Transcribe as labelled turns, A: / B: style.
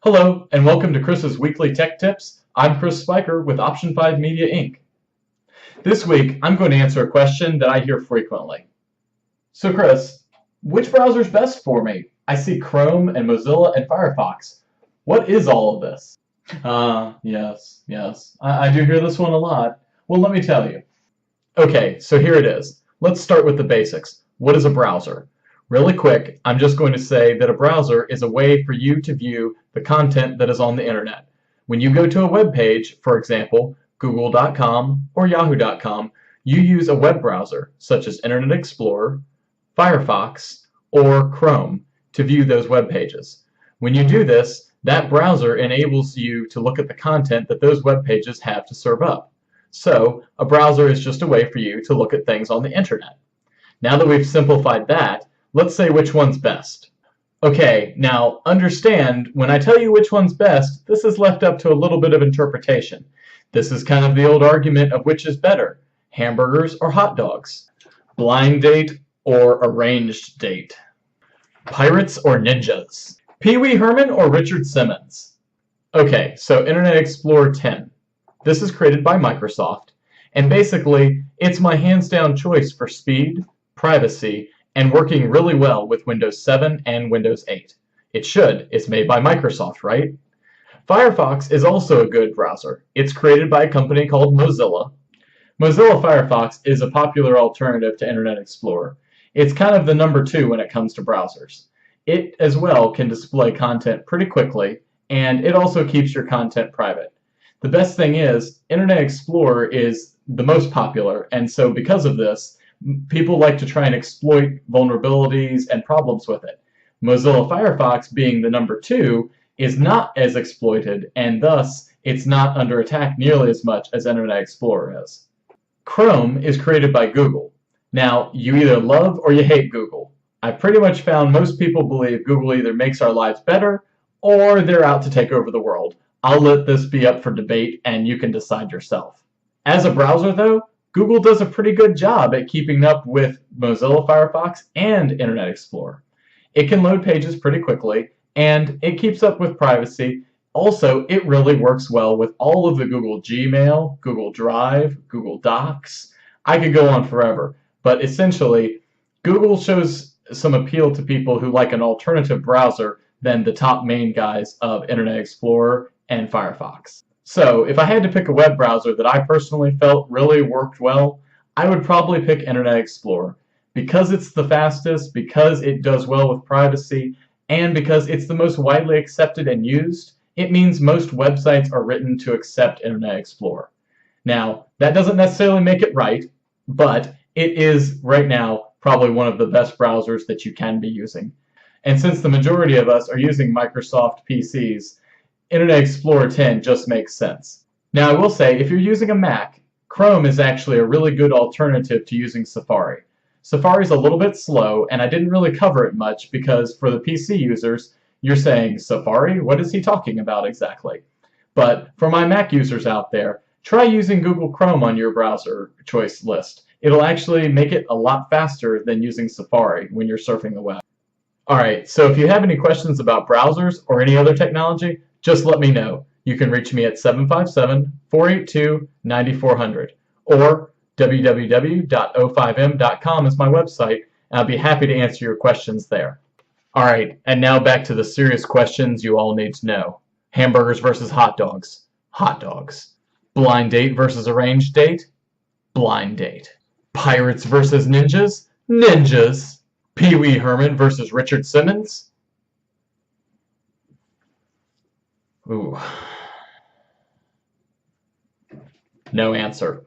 A: Hello, and welcome to Chris's Weekly Tech Tips. I'm Chris Spiker with Option 5 Media Inc. This week, I'm going to answer a question that I hear frequently. So Chris, which browser is best for me? I see Chrome and Mozilla and Firefox. What is all of this? Yes. I do hear this one a lot. Well, let me tell you. Okay, so here it is. Let's start with the basics. What is a browser? Really quick, I'm just going to say that a browser is a way for you to view the content that is on the internet. When you go to a web page, for example, google.com or yahoo.com, you use a web browser such as Internet Explorer, Firefox, or Chrome to view those web pages. When you do this, that browser enables you to look at the content that those web pages have to serve up. So, a browser is just a way for you to look at things on the internet. Now that we've simplified that, let's say which one's best. Okay, now understand, when I tell you which one's best, this is left up to a little bit of interpretation. This is kind of the old argument of which is better, hamburgers or hot dogs, blind date or arranged date, pirates or ninjas, Pee Wee Herman or Richard Simmons. Okay, so Internet Explorer 10. This is created by Microsoft, and basically, it's my hands-down choice for speed, privacy, and working really well with Windows 7 and Windows 8. It should. It's made by Microsoft, right? Firefox is also a good browser. It's created by a company called Mozilla. Mozilla Firefox is a popular alternative to Internet Explorer. It's kind of the number 2 when it comes to browsers. It, as well, can display content pretty quickly, and it also keeps your content private. The best thing is, Internet Explorer is the most popular, and so because of this, people like to try and exploit vulnerabilities and problems with it. Mozilla Firefox, being the number 2, is not as exploited, and thus it's not under attack nearly as much as Internet Explorer is. Chrome is created by Google. Now, you either love or you hate Google. I've pretty much found most people believe Google either makes our lives better or they're out to take over the world. I'll let this be up for debate and you can decide yourself. As a browser though, Google does a pretty good job at keeping up with Mozilla Firefox and Internet Explorer. It can load pages pretty quickly, and it keeps up with privacy. Also, it really works well with all of the Google Gmail, Google Drive, Google Docs. I could go on forever, but essentially, Google shows some appeal to people who like an alternative browser than the top main guys of Internet Explorer and Firefox. So, if I had to pick a web browser that I personally felt really worked well, I would probably pick Internet Explorer. Because it's the fastest, because it does well with privacy, and because it's the most widely accepted and used, it means most websites are written to accept Internet Explorer. Now, that doesn't necessarily make it right, but it is, right now, probably one of the best browsers that you can be using. And since the majority of us are using Microsoft PCs, Internet Explorer 10 just makes sense. Now I will say, if you're using a Mac, Chrome is actually a really good alternative to using Safari. Safari is a little bit slow, and I didn't really cover it much because for the PC users, you're saying, Safari? What is he talking about exactly? But for my Mac users out there, try using Google Chrome on your browser choice list. It'll actually make it a lot faster than using Safari when you're surfing the web. Alright, so if you have any questions about browsers or any other technology, just let me know. You can reach me at 757-482-9400 or www.o5m.com is my website, and I'll be happy to answer your questions there. Alright, and now back to the serious questions you all need to know. Hamburgers versus hot dogs. Hot dogs. Blind date versus arranged date. Blind date. Pirates versus ninjas. Ninjas. Pee Wee Herman versus Richard Simmons. Ooh. No answer.